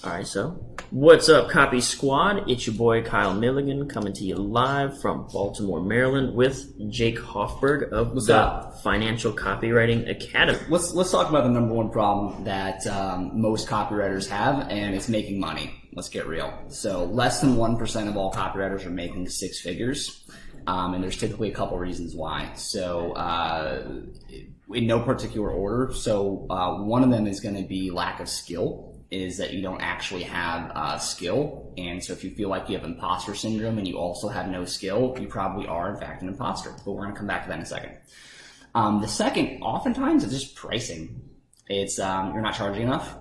All right, so what's up, Copy Squad? It's your boy Kyle Milligan coming to you live from Baltimore, Maryland with Jake Hoffberg of the Financial Copywriting Academy. Let's talk about the number one problem that most copywriters have, and it's making money. Let's get real. So less than 1% of all copywriters are making six figures, and there's typically a couple reasons why. So in no particular order. So one of them is going to be lack of skill. Is that you don't actually have skill. And so if you feel like you have imposter syndrome and you also have no skill, you probably are in fact an imposter. But we're going to come back to that in a second. The second, oftentimes, is just pricing. It's you're not charging enough.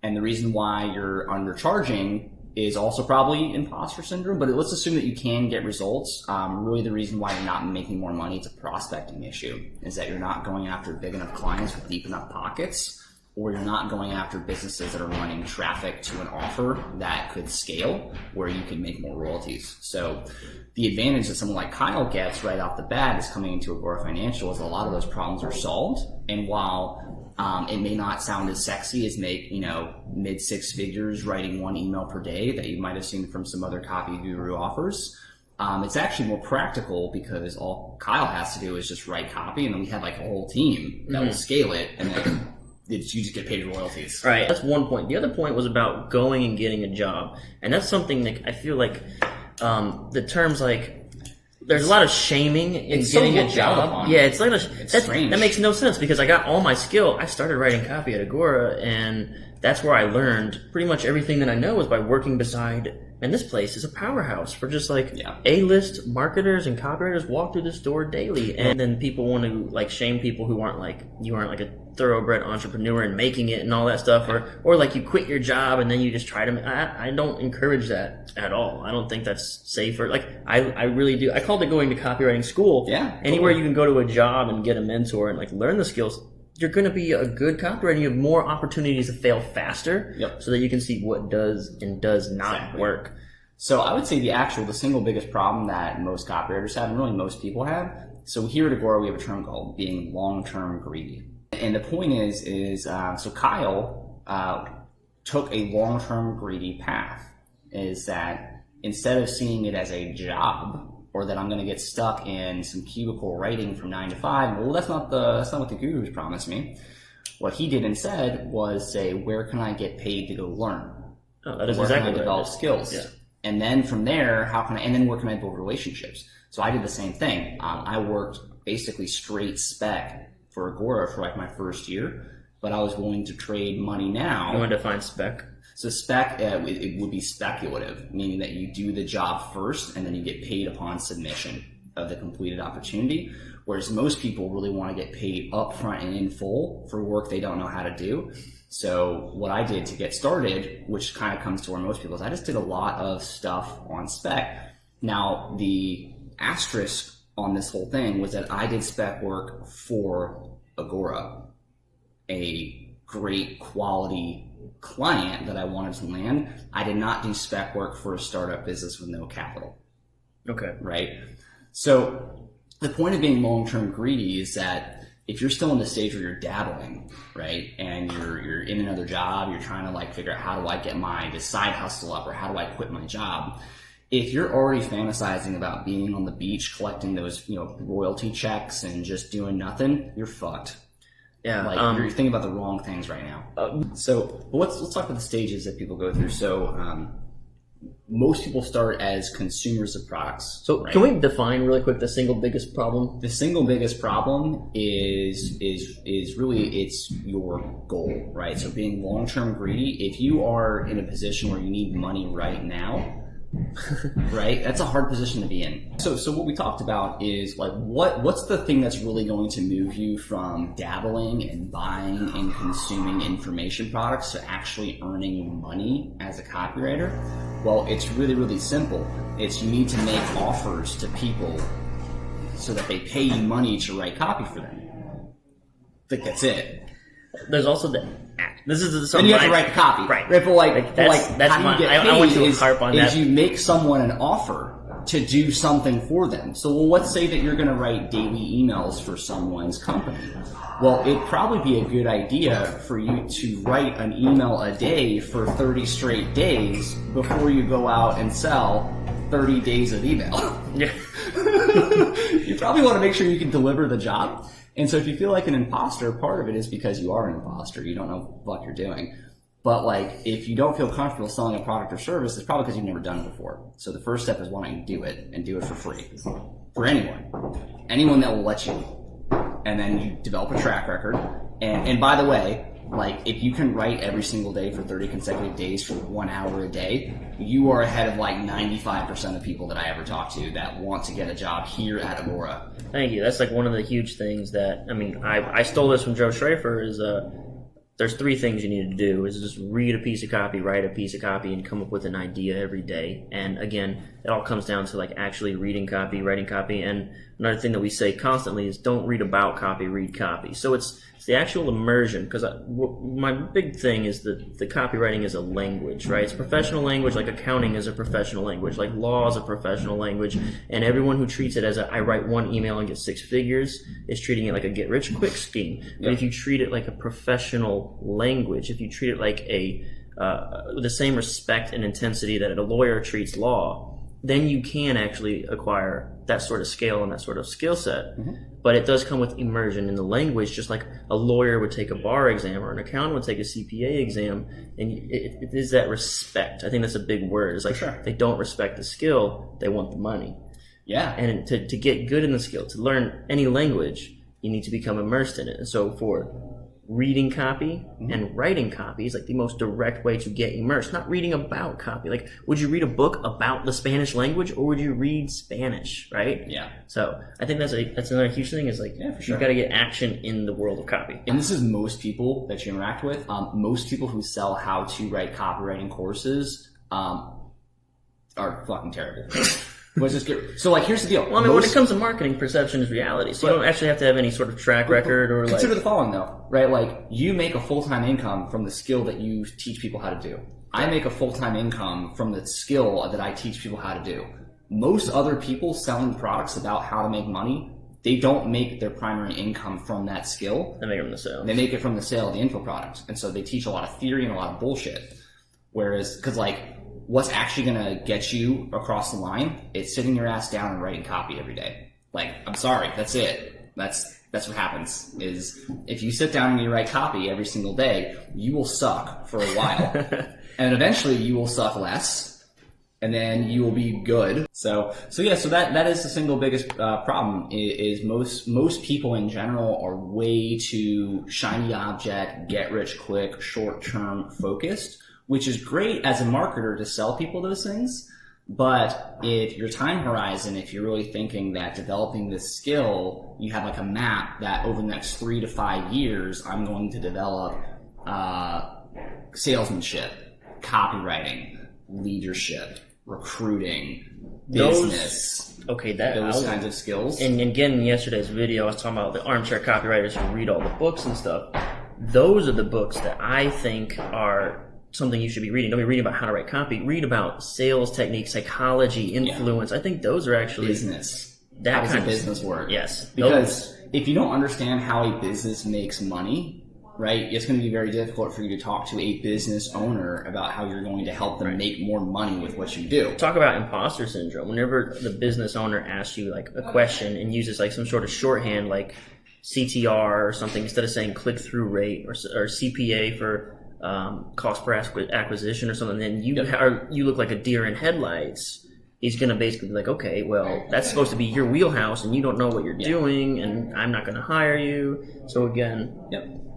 And the reason why you're undercharging is also probably imposter syndrome. But let's assume that you can get results. Really the reason why you're not making more money, it's a prospecting issue, is that you're not going after big enough clients with deep enough pockets, or you're not going after businesses that are running traffic to an offer that could scale where you can make more royalties. So the advantage that someone like Kyle gets right off the bat is coming into Agora Financial is a lot of those problems are solved. And while it may not sound as sexy as make, mid six figures writing one email per day that you might have seen from some other copy guru offers, it's actually more practical because all Kyle has to do is just write copy, and then we have like a whole team that will scale it, and then you just get paid royalties. Right. That's one point. The other point was about going and getting a job. And that's something that I feel like the terms like there's a lot of shaming in getting a job. Yeah, it's like strange. That makes no sense because I got all my skill. I started writing copy at Agora, and that's where I learned pretty much everything that I know was by working beside. And this place is a powerhouse for just A-list marketers and copywriters walk through this door daily. And then people want to shame people who aren't you aren't a thoroughbred entrepreneur and making it and all that stuff, or you quit your job and then you just try to. I don't encourage that at all. I don't think that's safer. I really do. I called it going to copywriting school. Yeah. Anywhere you can go to a job and get a mentor and learn the skills, you're going to be a good copywriter. You have more opportunities to fail faster, so that you can see what does and does not work. So I would say the single biggest problem that most copywriters have, and really most people have. So here at Agora, we have a term called being long-term greedy. And the point is so Kyle took a long-term greedy path. Is that instead of seeing it as a job, or that I'm going to get stuck in some cubicle writing from 9 to 5. Well, that's not what the gurus promised me. What he did instead was say, where can I get paid to go learn? Oh, that is where exactly can I develop skills? Yeah. And then from there, where can I build relationships? So I did the same thing. I worked basically straight spec for Agora for my first year, but I was willing to trade money now. You want to define spec? So spec, it would be speculative, meaning that you do the job first and then you get paid upon submission of the completed opportunity. Whereas most people really want to get paid upfront and in full for work they don't know how to do. So what I did to get started, which kind of comes to where most people is, I just did a lot of stuff on spec. Now, the asterisk on this whole thing was that I did spec work for Agora, a great quality client that I wanted to land. I did not do spec work for a startup business with no capital. Okay. Right? So the point of being long-term greedy is that if you're still in the stage where you're dabbling, right, and you're in another job, you're trying to figure out how do I get this side hustle up, or how do I quit my job? If you're already fantasizing about being on the beach collecting those royalty checks and just doing nothing, you're fucked. Yeah, you're thinking about the wrong things right now. So let's talk about the stages that people go through. So most people start as consumers of products. So can we define really quick the single biggest problem? The single biggest problem is really it's your goal, right? So being long-term greedy, if you are in a position where you need money right now, right? That's a hard position to be in. So what we talked about is what's the thing that's really going to move you from dabbling and buying and consuming information products to actually earning money as a copywriter? Well, it's really, really simple. It's you need to make offers to people so that they pay you money to write copy for them. I think that's it. There's also the act. This is then you have to write the copy, right? But that's how you get paid I want you to harp on that. Is you make someone an offer to do something for them. So let's say that you're going to write daily emails for someone's company. Well, it'd probably be a good idea for you to write an email a day for 30 straight days before you go out and sell 30 days of email. Yeah. You probably want to make sure you can deliver the job. And so if you feel like an imposter, part of it is because you are an imposter. You don't know what you're doing. But like, if you don't feel comfortable selling a product or service, it's probably because you've never done it before. So the first step is wanting to do it, and do it for free. For anyone that will let you. And then you develop a track record. And by the way, like, if you can write every single day for 30 consecutive days for 1 hour a day, you are ahead of like 95% of people that I ever talk to that want to get a job here at Agora. Thank you. That's like one of the huge things that, I mean, I stole this from Joe Schrafer, is there's 3 things you need to do: is just read a piece of copy, write a piece of copy, and come up with an idea every day. And again, it all comes down to like actually reading copy, writing copy. And another thing that we say constantly is don't read about copy, read copy. So it's the actual immersion, because my big thing is that the copywriting is a language, right? It's a professional language, like accounting is a professional language, like law is a professional language, and everyone who treats it as I write 1 email and get 6 figures is treating it like a get-rich-quick scheme. Yep. But if you treat it like a professional language, if you treat it like with the same respect and intensity that a lawyer treats law, then you can actually acquire that sort of scale and that sort of skill set. Mm-hmm. But it does come with immersion in the language, just like a lawyer would take a bar exam or an accountant would take a CPA exam. And it is that respect. I think that's a big word. It's like, sure, they don't respect the skill, they want the money. Yeah. And to get good in the skill, to learn any language, you need to become immersed in it. And so for reading copy and writing copy is like the most direct way to get immersed. Not reading about copy. Like, would you read a book about the Spanish language, or would you read Spanish, right? Yeah. So I think that's another huge thing, is like, yeah, for sure, you've got to get action in the world of copy. And this is most people that you interact with. Most people who sell how to write copywriting courses are fucking terrible. So, like, here's the deal. Well, I mean, when it comes to marketing, perception is reality. So you don't actually have to have any sort of track record or consider the following, though, right? Like, you make a full-time income from the skill that you teach people how to do. I make a full-time income from the skill that I teach people how to do. Most other people selling products about how to make money, they don't make their primary income from that skill. They make it from the sale. They make it from the sale of the info product. And so they teach a lot of theory and a lot of bullshit. Whereas, because like, what's actually going to get you across the line, it's sitting your ass down and writing copy every day. Like, I'm sorry, that's it. That's what happens, is if you sit down and you write copy every single day, you will suck for a while. And eventually you will suck less, and then you will be good. So that is the single biggest problem, is most people in general are way too shiny object, get rich quick, short-term focused, which is great as a marketer to sell people those things. But if your time horizon, if you're really thinking that developing this skill, you have like a map that over the next 3 to 5 years, I'm going to develop salesmanship, copywriting, leadership, recruiting, business. Those kinds of skills. And again, in yesterday's video, I was talking about the armchair copywriters who read all the books and stuff. Those are the books that I think are something you should be reading. Don't be reading about how to write copy. Read about sales techniques, psychology, influence. Yeah. I think those are actually business. How does a business work? Yes. Because if you don't understand how a business makes money, right, it's going to be very difficult for you to talk to a business owner about how you're going to help them make more money with what you do. Talk about imposter syndrome. Whenever the business owner asks you like a question and uses like some sort of shorthand like CTR or something, instead of saying click-through rate or CPA for cost per acquisition or something, then you look like a deer in headlights. He's going to basically be like, okay, well, that's supposed to be your wheelhouse and you don't know what you're doing, and I'm not going to hire you. So again,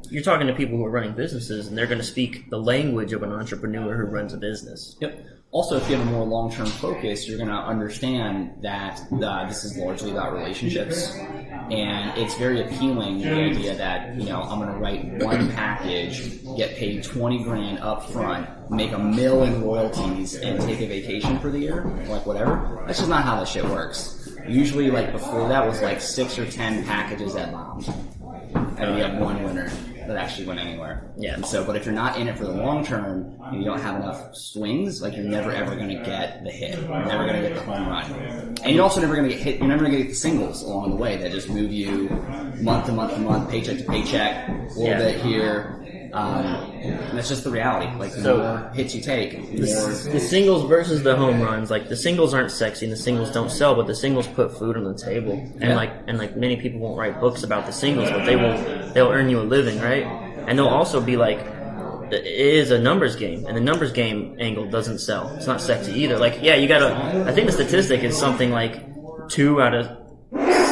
you're talking to people who are running businesses, and they're going to speak the language of an entrepreneur who runs a business. Yep. Also, if you have a more long-term focus, you're going to understand that this is largely about relationships. And it's very appealing, the idea that, I'm going to write one package, get paid $20,000 up front, make $1 million in royalties, and take a vacation for the year, like whatever. That's just not how that shit works. Usually, like before that was like 6 or 10 packages that bombed. And we have one winner. that actually went anywhere. Yeah. And so, but if you're not in it for the long term and you don't have enough swings, like you're never ever going to get the hit. You're never going to get the home run. And you're also never going to get hit. You're never going to get the singles along the way that just move you month to month to month, paycheck to paycheck, a little bit here. And that's just the reality. Like the more hits you take, the singles versus the home runs. Like the singles aren't sexy and the singles don't sell, but the singles put food on the table. And like many people won't write books about the singles, but they'll earn you a living, right? And they'll also be like, it is a numbers game, and the numbers game angle doesn't sell. It's not sexy either. Like, yeah, you gotta. I think the statistic is something like 2 out of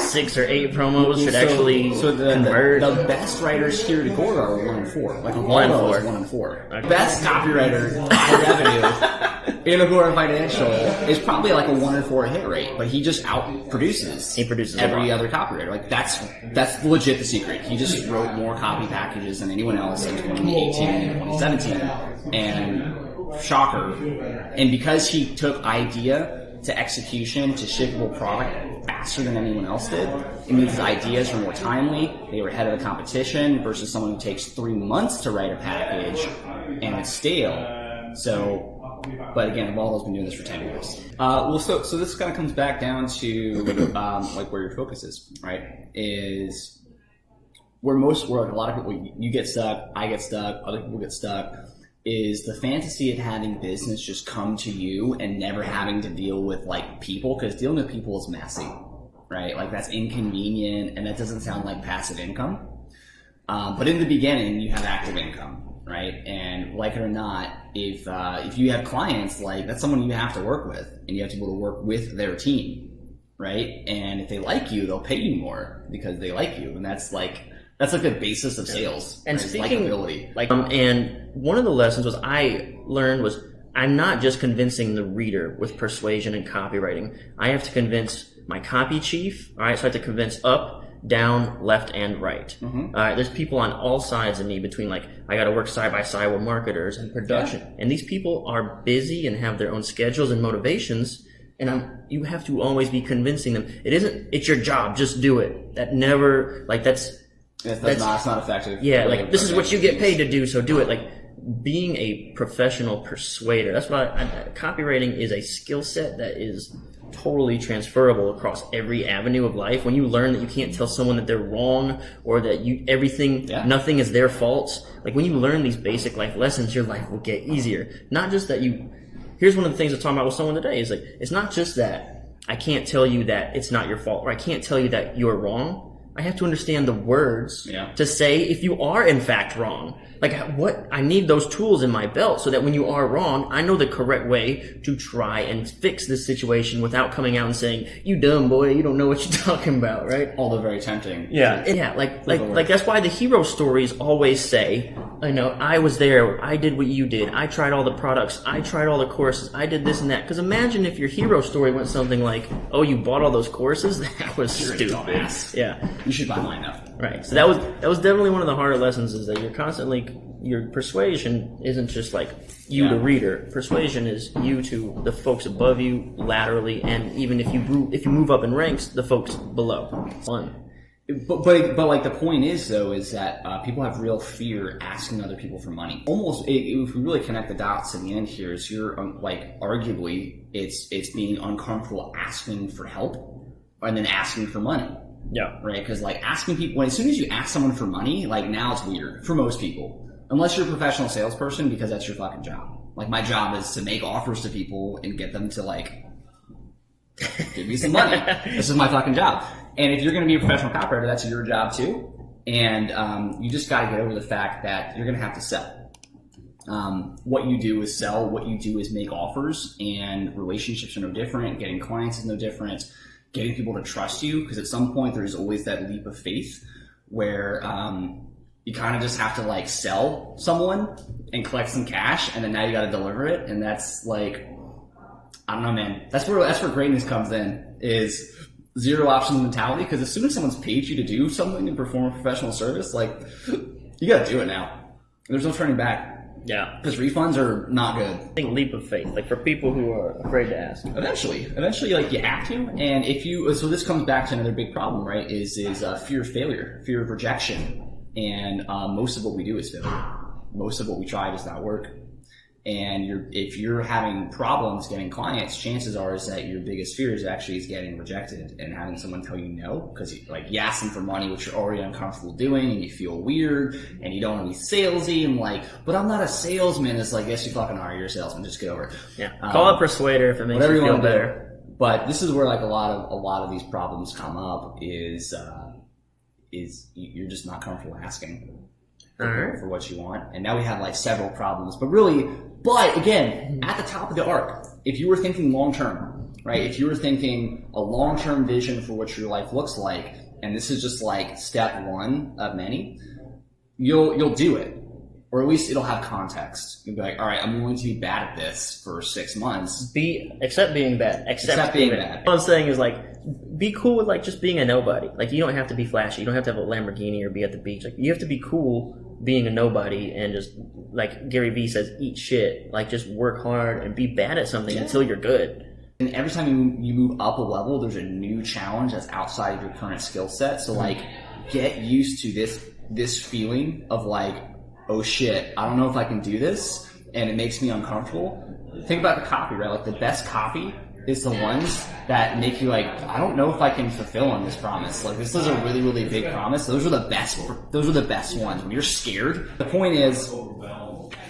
6 or 8 promos should actually convert. The best writers here at Agora are 1 and 4. Like 1 and 4. 1 and 4. Okay. Best copywriter by revenue in Agora Financial is probably like a 1 and 4 hit rate, but he just outproduces. He produces every other copywriter. Like that's legit the secret. He just wrote more copy packages than anyone else in 2018 and 2017, and shocker. And because he took idea to execution to shippable product faster than anyone else did, it means his ideas were more timely. They were ahead of the competition versus someone who takes 3 months to write a package and it's stale. So, but again, Waldo's been doing this for 10 years. So this kind of comes back down to like where your focus is, right? Is where a lot of people, you get stuck, I get stuck, other people get stuck. Is the fantasy of having business just come to you and never having to deal with like people, because dealing with people is messy, right? Like that's inconvenient and that doesn't sound like passive income. But in the beginning, you have active income, right? And like it or not, if you have clients, like that's someone you have to work with, and you have to be able to work with their team, right? And if they like you, they'll pay you more because they like you, and that's like the basis of sales. And right? Speaking likability. And one of the lessons I learned was I'm not just convincing the reader with persuasion and copywriting. I have to convince my copy chief. All right, so I have to convince up, down, left, and right. Mm-hmm. All right, there's people on all sides of me between like I got to work side by side with marketers and production, and these people are busy and have their own schedules and motivations. And you have to always be convincing them. It's your job. Just do it. That never that's not effective. Yeah, like this is what you get paid to do, so do it. Like being a professional persuader. That's why copywriting is a skill set that is totally transferable across every avenue of life. When you learn that you can't tell someone that they're wrong or that nothing is their fault. Like when you learn these basic life lessons, your life will get easier. Not just that here's one of the things I was talking about with someone today is like, it's not just that I can't tell you that it's not your fault or I can't tell you that you're wrong. I have to understand the words to say if you are in fact wrong. Like I need those tools in my belt so that when you are wrong, I know the correct way to try and fix this situation without coming out and saying, you dumb boy, you don't know what you're talking about, right? Although very tempting. Yeah. Yeah, like that's why the hero stories always say, I was there, I did what you did, I tried all the products, I tried all the courses, I did this and that. Because imagine if your hero story went something like, oh, you bought all those courses? That was stupid. Yeah. You should buy mine now. Right. So that was definitely one of the harder lessons is that you're constantly, your persuasion isn't just like you the reader. Persuasion is you to the folks above you laterally, and even if you move up in ranks, the folks below. Fun. But like the point is though is that people have real fear asking other people for money. Almost if we really connect the dots to the end here, is you're like arguably it's being uncomfortable asking for help and then asking for money. Yeah. Right? Because like asking people, as soon as you ask someone for money, like now it's weird for most people. Unless you're a professional salesperson, because that's your fucking job. Like my job is to make offers to people and get them to like give me some money. This is my fucking job. And if you're going to be a professional copywriter, that's your job too. And you just got to get over the fact that you're going to have to sell. What you do is sell. What you do is make offers, and relationships are no different. Getting clients is no different. Getting people to trust you, because at some point there's always that leap of faith where you kind of just have to like sell someone and collect some cash, and then now you got to deliver it, and that's like, I don't know, man. That's where greatness comes in, is zero options mentality. Because as soon as someone's paid you to do something and perform a professional service, like you got to do it now. There's no turning back. Yeah, because refunds are not good. I think leap of faith, like for people who are afraid to ask. Eventually, like you have to. And so this comes back to another big problem, right? Is fear of failure, fear of rejection. And most of what we do is failure. Most of what we try does not work. And if you're having problems getting clients, chances are is that your biggest fear is actually getting rejected and having someone tell you no, because you ask them for money, which you're already uncomfortable doing, and you feel weird, and you don't want to be salesy, and but I'm not a salesman. It's like, yes, you fucking are. You're a salesman. Just get over it. Yeah. Call it persuader if it makes you feel better. But this is where a lot of these problems come up is you're just not comfortable asking for what you want. And now we have several problems, but again, at the top of the arc, if you were thinking long-term, right? If you were thinking a long-term vision for what your life looks like, and this is just step one of many, you'll do it. Or at least it'll have context. You'll be like, all right, I'm going to be bad at this for 6 months. Accept being bad. Accept being bad. What I'm saying is be cool with just being a nobody. You don't have to be flashy. You don't have to have a Lamborghini or be at the beach. You have to be cool being a nobody and just, Gary Vee says, eat shit. Just work hard and be bad at something until you're good. And every time you move up a level, there's a new challenge that's outside of your current skill set. So get used to this feeling of oh shit, I don't know if I can do this, and it makes me uncomfortable. Think about the copy, right? The best copy is the ones that make you I don't know if I can fulfill on this promise. This is a really, really big promise. Those are the best ones. When you're scared, the point is,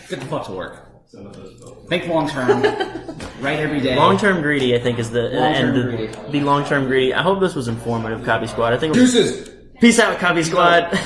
get the fuck to work. Think long term, write every day. Long term greedy, I think, is be long term greedy. I hope this was informative, Copy Squad. I think. Deuces. Peace out, Copy Squad.